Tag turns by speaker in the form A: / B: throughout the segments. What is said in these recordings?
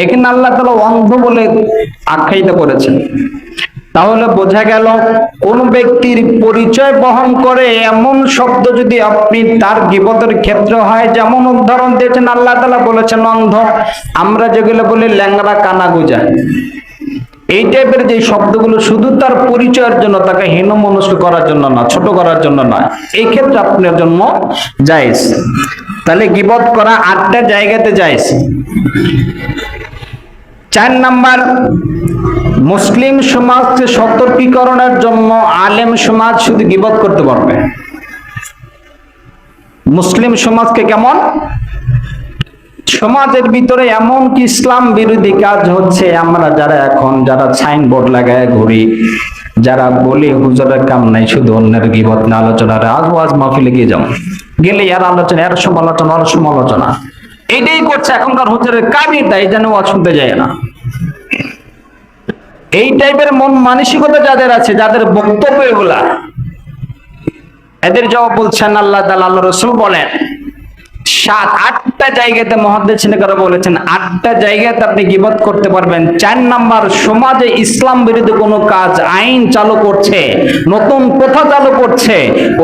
A: এখানে আল্লাহ তাআলা অন্ধ বলে আখ্যায়িত করেছেন। তাহলে বোঝা গেল কোন ব্যক্তির পরিচয় বহন করে এমন শব্দ যদি আপনি তার গীবতের ক্ষেত্রে হয়, যেমন উদাহরণ দিয়েছেন আল্লাহ তাআলা বলেছেন অন্ধ, আমরা যেগুলো বলি ল্যাংড়া কানাগুজা, এই টাইপের যে শব্দগুলো শুধু তার পরিচয়ের জন্য, তাকে হীনমনস্ক করার জন্য না, ছোট করার জন্য নয়, এই ক্ষেত্রে আপনার জন্য জায়েজ। তাহলে গীবত করা 8টা জায়গাতে জায়েজ। 4 নাম্বার, মুসলিম সমাজকে সতর্কীকরণের জন্য আলেম সমাজ শুধু গীবত করতে পারবে। মুসলিম সমাজকে কেমন? সমাজের ভিতরে এমন কি ইসলাম বিরোধী কাজ হচ্ছে, আমরা যারা সাইনবোর্ড লাগায় ঘুরি, যারা বলি হুজুরের কাম নাই শুধু অন্যের গীবত না আলোচনা, আজ মাহফিলে গিয়ে যাও, গেলে এর আলোচনা, এর সমালোচনা, ওর সমালোচনা, এইটাই করছে এখনকার হুজুরের কাজই তাই, যেন ওয়াজ শুনতে যায় না। এই টাইপের মন মানসিকতা যাদের আছে, যাদের বক্তব্য এগুলা, এদের জবাব বলছেন আল্লাহ তাআলা, আল্লাহ রাসূল বলেন 7-8টা জায়গাতে মুহাদ্দিসিনরা বলেছেন 8টা জায়গাতে আপনি গীবত করতে পারবেন। 4 নাম্বার, সমাজে ইসলাম বিরোধী কোনো কাজ, আইন চালু করছে, নতুন প্রথা চালু করছে,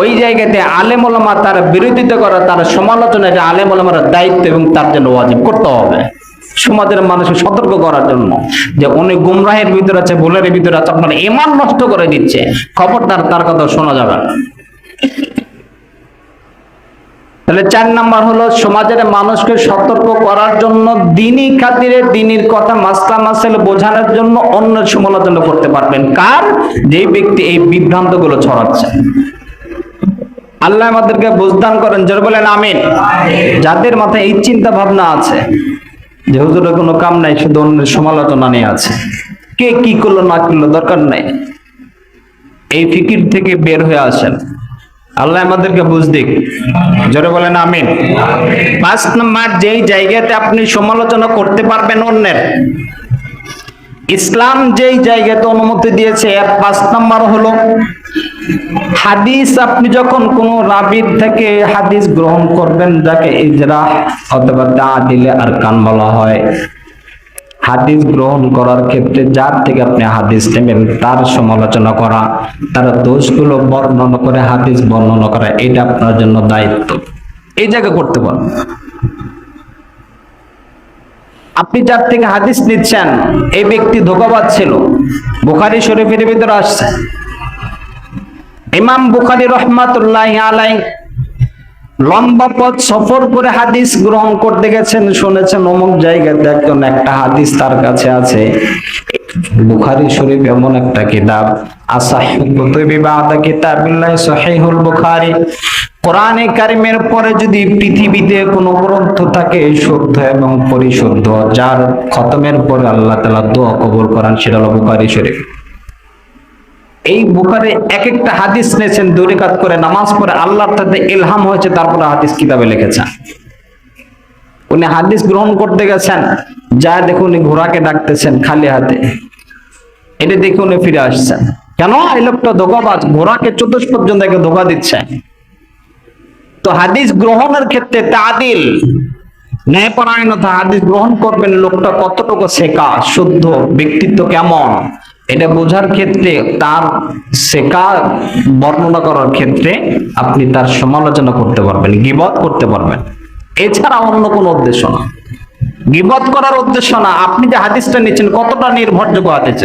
A: ওই জায়গাতে আলেম ওলামা তার বিরোধিতা করা, তার সমালোচনা, এটা আলেম ওলামার দায়িত্ব এবং তার জন্য ওয়াজিব করতে হবে, সমাজের মানুষকে সতর্ক করার জন্য যে উনি গুমরাহের ভিতরে আছে, ভুলের ভিতরে আছে, আপনার ঈমান নষ্ট করে দিচ্ছে, খবরদার তার কথা শোনা যাবে না। তাহলে 4 নাম্বার হলো সমাজের মানুষকে সতর্ক করার জন্য, দ্বীনি খাতিরে দ্বীনের কথা মাসলা মাসাইল বোঝানোর জন্য অন্যের সমালোচনা করতে পারবেন। কার? যে ব্যক্তি এই বিভ্রান্ত গুলো ছড়াচ্ছে। আল্লাহ আমাদেরকে বুঝদান করেন, যারা বলেন আমিন। যাদের মাথায় এই চিন্তা ভাবনা আছে যে হুজুরের কোনো কাম নাই, শুধু অন্যের সমালোচনা নিয়ে আছে, কে কি করলো না করলো দরকার নাই, এই ফিকির থেকে বের হয়ে আসেন। আল্লাহ আমাদেরকে বুঝ দিক, জোরে বলেন আমিন। 5 নাম্বার, যেই জায়গাতে আপনি সমালোচনা করতে পারবেন অন্যের, ইসলাম যেই জায়গাতে অনুমতি দিয়েছে, 5 নাম্বার হলো হাদিস। আপনি যখন কোন রাবীর থেকে হাদিস গ্রহণ করবেন, যাকে ইজরাহ অথবা তাআদিলে আরকান বলা হয়, হাদিস গ্রহণ করার ক্ষেত্রে যার থেকে আপনি হাদিস নেবেন তার সমালোচনা করা, তার দোষগুলো বর্ণনা করে হাদিস বর্ণনা করা, এটা আপনার জন্য দায়িত্ব, এই জায়গা করতে পারেন। আপনি যার থেকে হাদিস নিচ্ছেন এই ব্যক্তি ধোঁকাবাজ ছিল, বুখারী শরীফের ভিতরে আসছে, ইমাম বুখারী রাহমাতুল্লাহি আলাইহি লম্বা পথ সফর করে হাদিস গ্রহণ করতে গেছেন, শুনেছেন অমুক জায়গাতে একজন একটা হাদিস তার কাছে আছে। বুখারী শরীফ এমন একটা কিতাব, আসাহুল কুতুবি বাদা কিতাবিল্লাহ সহিহুল বুখারী, কোরআনে কারিমের পরে যদি পৃথিবীতে কোনো গ্রন্থ থাকে শুদ্ধ এবং পরিশুদ্ধ, যার খতমের পরে আল্লাহ তাআলা দোয়া কবুল করেন, সেটা হলো বুখারী শরীফ। এই বুখারী এক একটা হাদিস নিয়েছেন, 2 রাকাত করে নামাজ পড়ে আল্লাহর তাতে ইলহাম হয়েছে, তারপরে হাদিস কিতাবে লিখেছেন। উনি হাদিস গ্রহণ করতে গেছেন, যা দেখুন ঘোড়াকে ডাকতেছেন খালি হাতে, এটা দেখে উনি ফিরে আসছেন। কেন? এই লোকটা ধোঁকাবাজ, ঘোড়াকে চতুষ্পদ জনকে ধোঁকা দিচ্ছে। তো হাদিস গ্রহণের ক্ষেত্রে তাআদিল, ন্যায়পরায়ণতা, হাদিস গ্রহণ করবেন লোকটা কতটুকু শেখা, শুদ্ধ, ব্যক্তিত্ব কেমন, এটা বোঝার ক্ষেত্রে, তার শেখা বর্ণনা করার ক্ষেত্রে আপনি তার সমালোচনা করতে পারবেন, গীবত করতে পারবেন। এছাড়া অন্য কোনো উদ্দেশ্য না, গীবত করার উদ্দেশ্য না। আপনি যে হাদিসটা নিচ্ছেন কতটা নির্ভরযোগ্য হাদিস।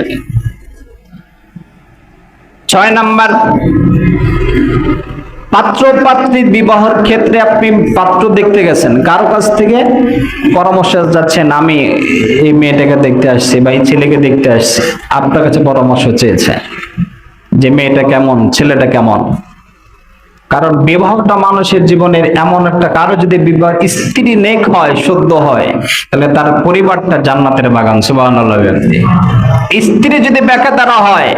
A: 6 নাম্বার, পাত্র পাত্রীর বিবাহের ক্ষেত্রে আপনি পাত্র দেখতে গেছেন, কারো কাছ থেকে পরামর্শ যাচ্ছেন, আমি এই মেয়েটাকে দেখতে আসছি বা এই ছেলেকে দেখতে আসছি, আপনার কাছে পরামর্শ চেয়েছে যে মেয়েটা কেমন, ছেলেটা কেমন। কারণ বিবাহটা মানুষের জীবনের এমন একটা, কারো যদি বিবাহ স্ত্রী নেক হয়, শুদ্ধ হয়, তাহলে তার পরিবারটা জান্নাতের বাগান, সুবহানাল্লাহ। স্ত্রী যদি বেকাতারা হয়,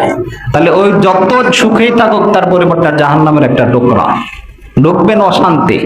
A: তাহলে ওই যত সুখেই থাকুক তার পরিবারটা জাহান্নামের একটা টুকরা, ঢুকবেন অশান্তি।